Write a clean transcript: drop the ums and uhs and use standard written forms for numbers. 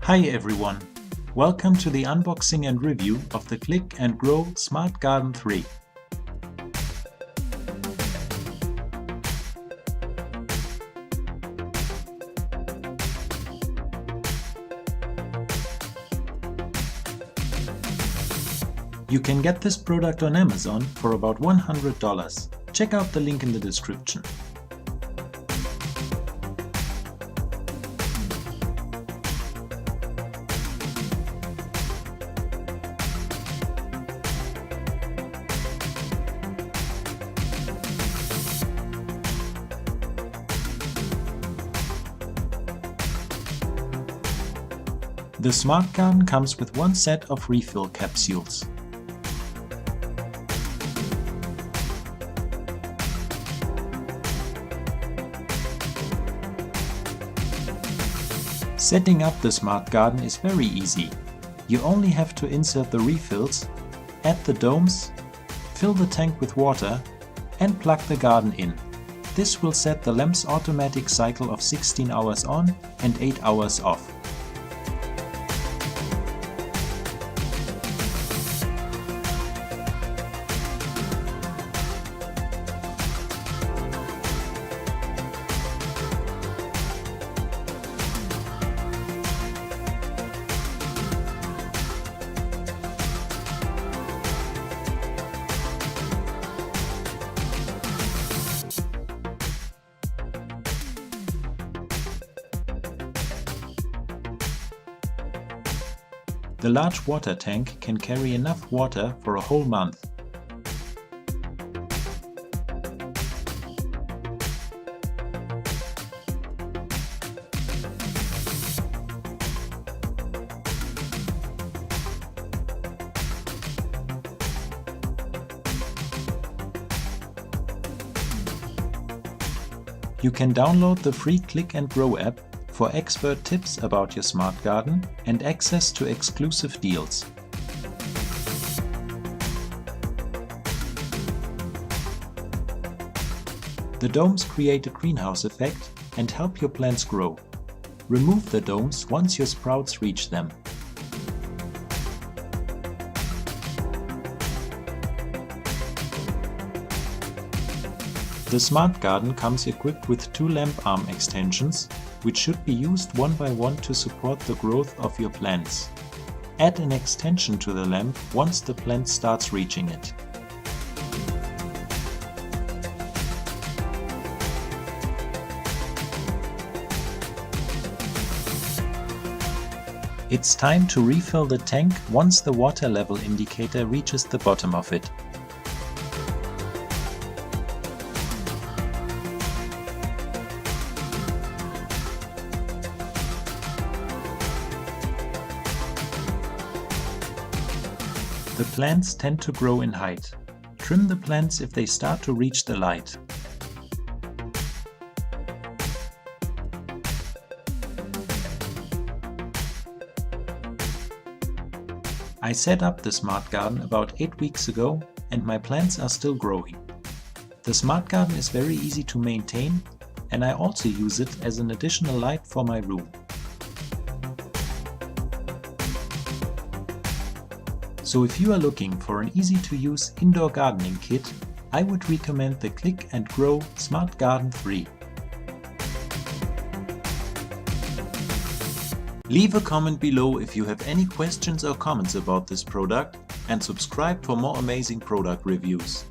Hi everyone! Welcome to the unboxing and review of the Click and Grow Smart Garden 3. You can get this product on Amazon for about $100. Check out the link in the description. The Smart Garden comes with one set of refill capsules. Setting up the Smart Garden is very easy. You only have to insert the refills, add the domes, fill the tank with water, and plug the garden in. This will set the lamp's automatic cycle of 16 hours on and 8 hours off. The large water tank can carry enough water for a whole month. You can download the free Click and Grow app for expert tips about your smart garden and access to exclusive deals. The domes create a greenhouse effect and help your plants grow. Remove the domes once your sprouts reach them. The Smart Garden comes equipped with 2 lamp arm extensions, which should be used one by one to support the growth of your plants. Add an extension to the lamp once the plant starts reaching it. It's time to refill the tank once the water level indicator reaches the bottom of it. The plants tend to grow in height. Trim the plants if they start to reach the light. I set up the Smart Garden about 8 weeks ago and my plants are still growing. The Smart Garden is very easy to maintain and I also use it as an additional light for my room. So if you are looking for an easy-to-use indoor gardening kit, I would recommend the Click and Grow Smart Garden 3. Leave a comment below if you have any questions or comments about this product and subscribe for more amazing product reviews.